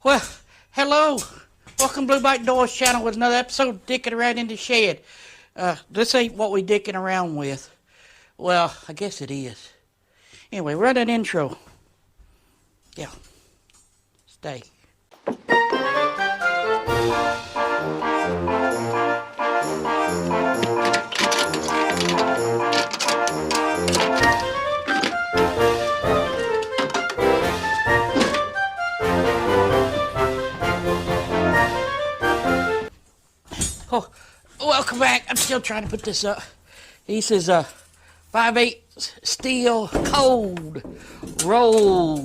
Well, hello. Welcome to Blue Bike Doors channel with another episode of Dickin' Around in the Shed. This ain't what we dicking around with. Well, I guess it is. Anyway, run an intro. Yeah. Stay. Oh, welcome back. I'm still trying to put this up. This is a 5/8 steel cold roll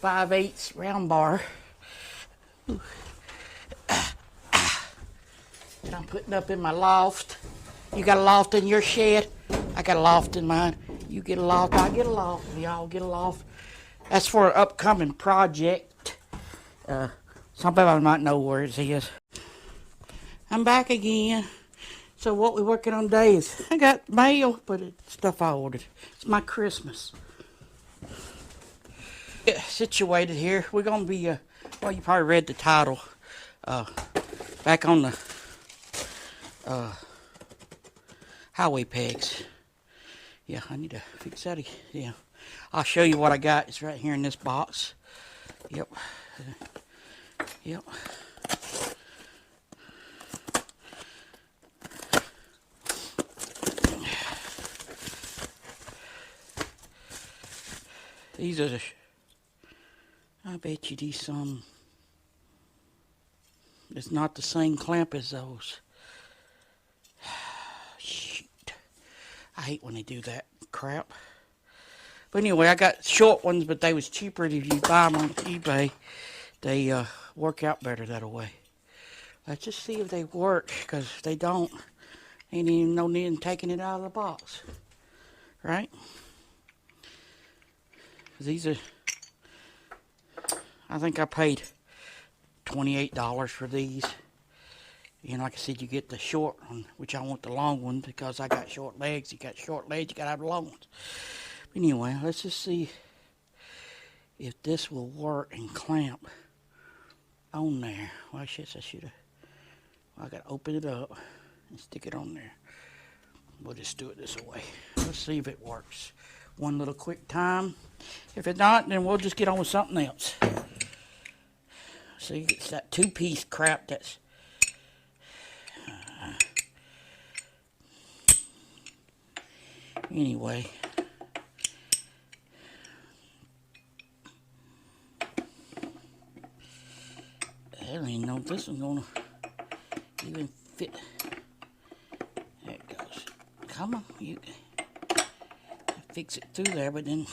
5/8 round bar that I'm putting up in my loft. You got a loft in your shed? I got a loft in mine. You get a loft, I get a loft, we all get a loft. That's for an upcoming project. Some people might know where it is. I'm back again. So what we're working on today is, I got mail, but it's stuff I ordered. It's my Christmas. Yeah, situated here. We're going to be, well, you probably read the title. Back on the highway pegs. Yeah, I need to fix that again. Yeah. I'll show you what I got. It's right here in this box. Yep. Yep. These are the, I bet you these some, it's not the same clamp as those. Shoot. I hate when they do that crap. But anyway, I got short ones, but they was cheaper if you buy them on eBay. They work out better that way. Let's just see if they work, because if they don't, ain't even no need in taking it out of the box. Right? These are, I think I paid $28 for these. And like I said, you get the short one, which I want the long one because I got short legs. You got short legs, you got to have the long ones. But anyway, let's just see if this will work and clamp on there. Well, I should have. Well, I got to open it up and stick it on there. We'll just do it this way. Let's see if it works. One little quick time. If it's not, then we'll just get on with something else. See, it's that two-piece crap that's... anyway. I don't even know if this one's going to even fit. There it goes. Come on, you... fix it through there, but then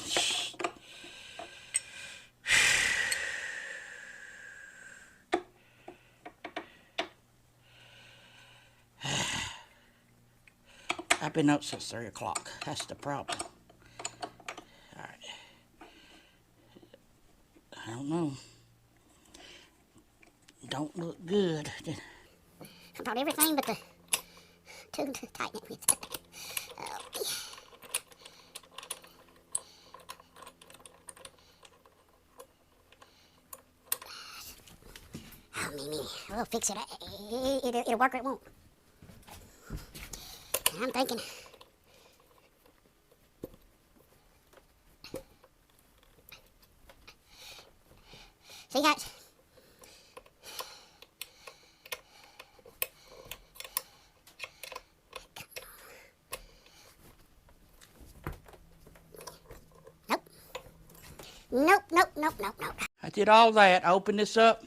I've been up since 3 o'clock. That's the problem. Alright. I don't know. Don't look good. About everything but the tube to tighten it with. We'll fix it. It'll work or it won't. I'm thinking. See, guys. Nope. I did all that. I opened this up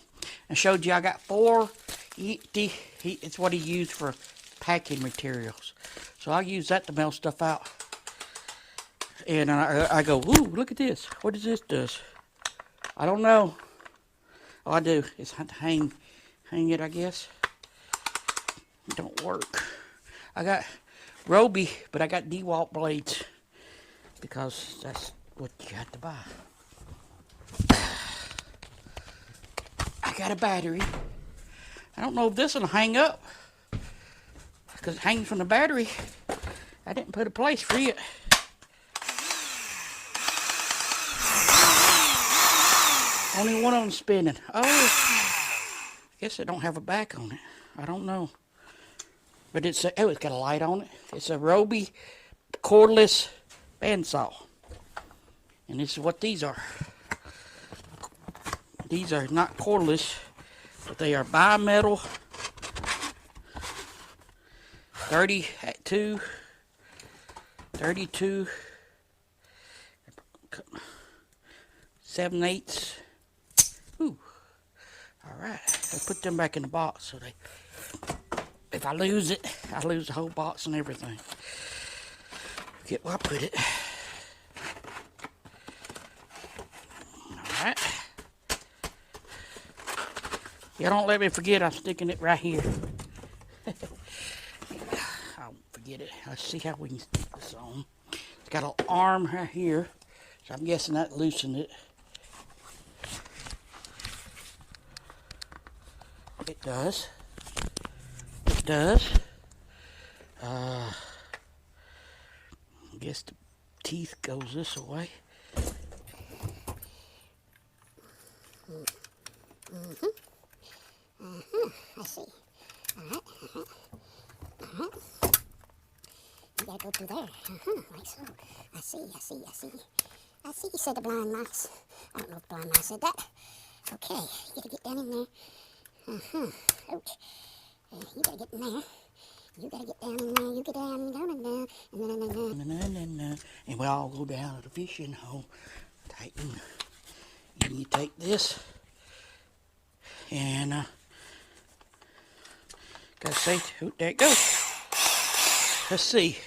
and showed you I got 4 it's what he used for packing materials. So I use that to mail stuff out. And I go, ooh, look at this. What does this do? I don't know. All I do is hang it, I guess. It don't work. I got Ryobi, but I got DeWalt blades because that's what you have to buy. I got a battery. I don't know if this will hang up because it hangs from the battery. I didn't put a place for it. Only one of them spinning. Oh, I guess it don't have a back on it. I don't know. But it's got a light on it. It's a Ryobi cordless bandsaw. And this is what these are. These are not cordless, but they are bimetal 32 7/8. Ooh. Alright. I'll put them back in the box so they, if I lose it, I lose the whole box and everything. Get where I put it. Alright. Yeah, don't let me forget I'm sticking it right here. I won't forget it. Let's see how we can stick this on. It's got an arm right here, so I'm guessing that loosened it. It does. It does. I guess the teeth goes this way. I see. Alright. You gotta go through there. Like so. I see. I see, said the blind mouse. I don't know if the blind mouse said that. Okay, you gotta get down in there. Ouch. You gotta get in there. You gotta get down in there. You get down and down. And we all go down to the fishing hole. Tighten. And you take this. And, gotta say, oh, there it goes. Let's see.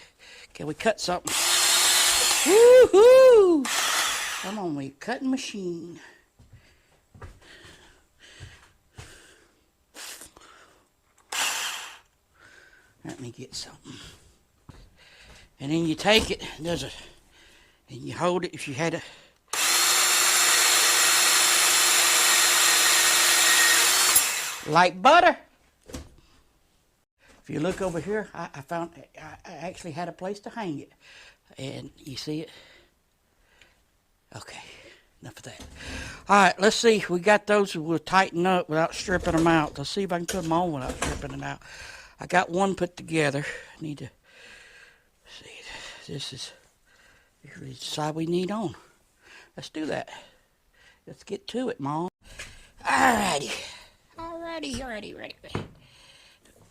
Can we cut something? Woohoo! Come on, we cutting machine. Let me get something. And then you take it, and you hold it if you had a, like butter. If you look over here, I actually had a place to hang it. And you see it? Okay, enough of that. All right, let's see. We got those we'll tighten up without stripping them out. Let's see if I can put them on without stripping them out. I got one put together. I need to see. This is the side we need on. Let's do that. Let's get to it, Mom. Alrighty. Ready.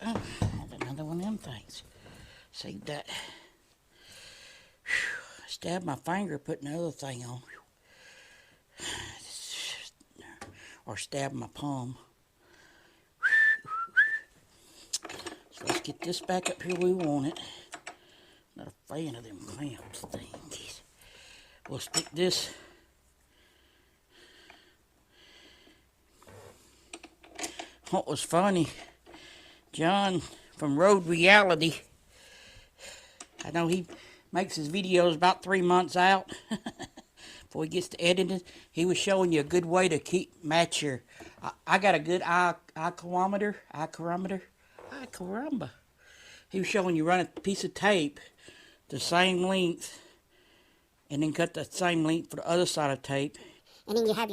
Oh, another one of them things. Save that. Whew. Stab my finger putting the other thing on. Or stab my palm. So let's get this back up here where we want it. Not a fan of them clamps things. We'll stick this. What was funny, John from Road Reality, I know he makes his videos about 3 months out before he gets to editing. He was showing you a good way to match your, I got a good eye caramba. He was showing you run a piece of tape the same length and then cut the same length for the other side of tape. And then you have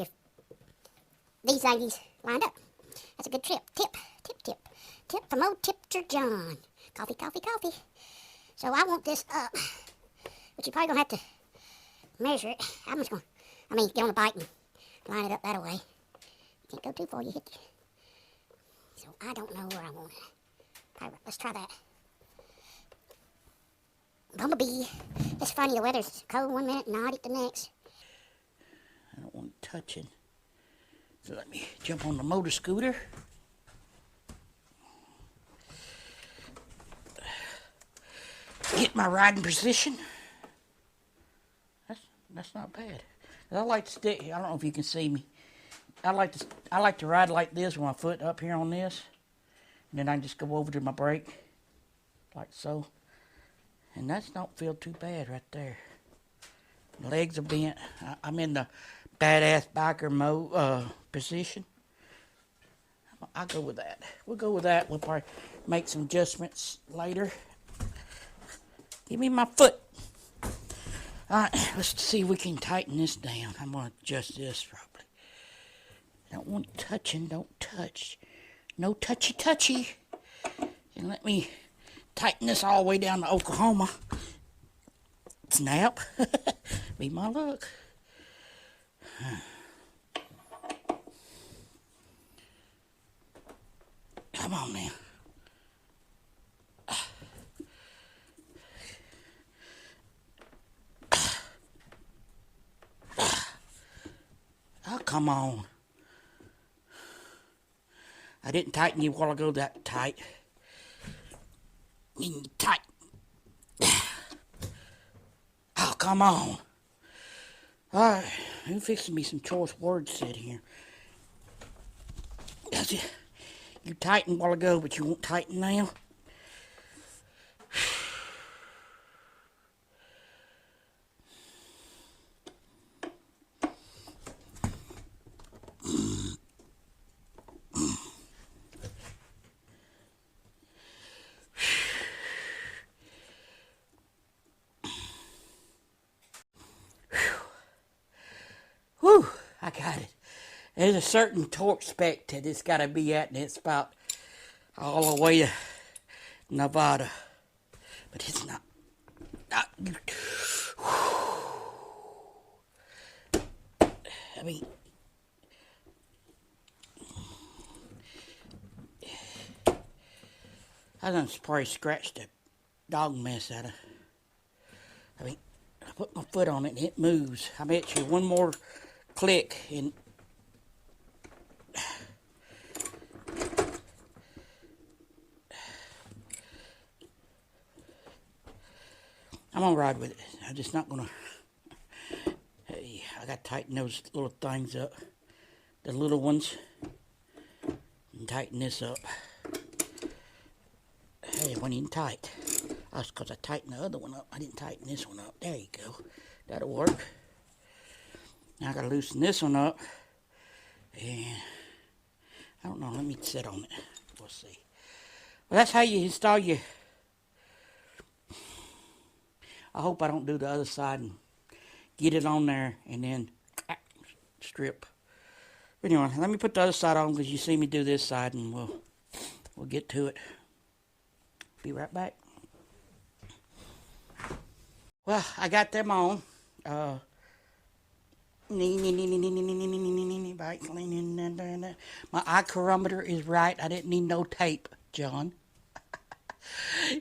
these ladies lined up. That's a good tip from old Tipster John. Coffee. So I want this up, but you're probably going to have to measure it. I'm just going to, get on the bike and line it up that way. You can't go too far, you hit it. So I don't know where I want it. Let's try that. Bumblebee. It's funny, the weather's cold 1 minute and hot it the next. I don't want it touching. So let me jump on the motor scooter. Get my riding position. That's not bad. I like to stick. I don't know if you can see me. I like to ride like this with my foot up here on this, and then I just go over to my brake, like so. And that don't feel too bad right there. My legs are bent. I'm in the badass biker mode position. I'll go with that. We'll go with that. We'll probably make some adjustments later. Give me my foot. All right, let's see if we can tighten this down. I'm going to adjust this probably. Don't want it touching. Don't touch. No touchy touchy. And let me tighten this all the way down to Oklahoma. Snap. Be my luck. Come on now. Oh, come on. I didn't tighten you a while ago that tight. Tight. Oh, come on. Alright, you fixing me some choice words said here. You tightened a while ago, but you won't tighten now? Whew, I got it. There's a certain torque spec that it's got to be at, and it's about all the way to Nevada. But it's not. I mean, I done probably scratched the dog mess out of. I mean, I put my foot on it and it moves. I bet you one more click and I'm gonna ride with it. I'm just not gonna. Hey, I gotta tighten those little things up, the little ones, and tighten this up. Hey, it wasn't even tight. That's because I tightened the other one up. I didn't tighten this one up. There you go. That'll work. Now I gotta loosen this one up. And I don't know. Let me sit on it. We'll see. Well, that's how you install your. I hope I don't do the other side and get it on there and then strip. But anyway, let me put the other side on because you see me do this side and we'll get to it. Be right back. Well, I got them on. My ichrometer is right. I didn't need no tape, John.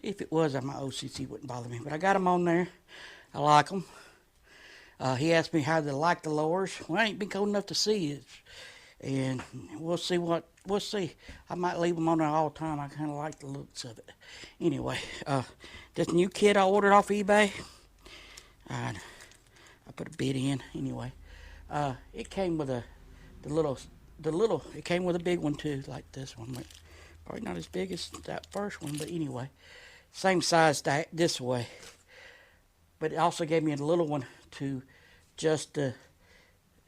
If it was, my OCC wouldn't bother me. But I got them on there. I like them. He asked me how they like the lowers. Well, I ain't been cold enough to see it. And we'll see we'll see. I might leave them on there all the time. I kind of like the looks of it. Anyway, this new kit I ordered off eBay. I put a bid in. Anyway, it came with it came with a big one too, like this one. Probably not as big as that first one, but anyway, same size this way. But it also gave me a little one to just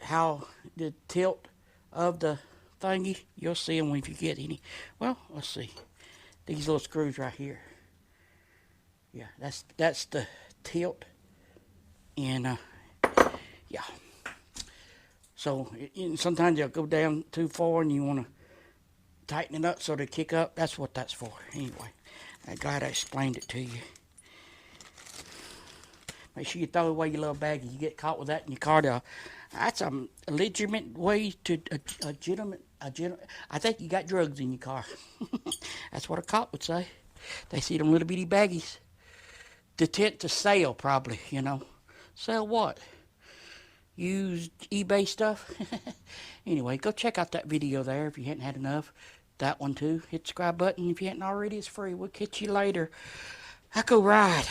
how the tilt of the thingy. You'll see them if you get any. Well, let's see. These little screws right here. Yeah, that's the tilt. And yeah. So sometimes they'll go down too far and you want to tighten it up so they kick up. That's what that's for. Anyway, I'm glad I explained it to you. Make sure you throw away your little baggie. You get caught with that in your car. That's a legitimate way to I think you got drugs in your car. That's what a cop would say. They see them little bitty baggies. The intent to sell, probably, you know. Sell what? Used eBay stuff? Anyway, go check out that video there if you hadn't had enough. That one too. Hit the subscribe button if you hadn't already. It's free. We'll catch you later. I go ride.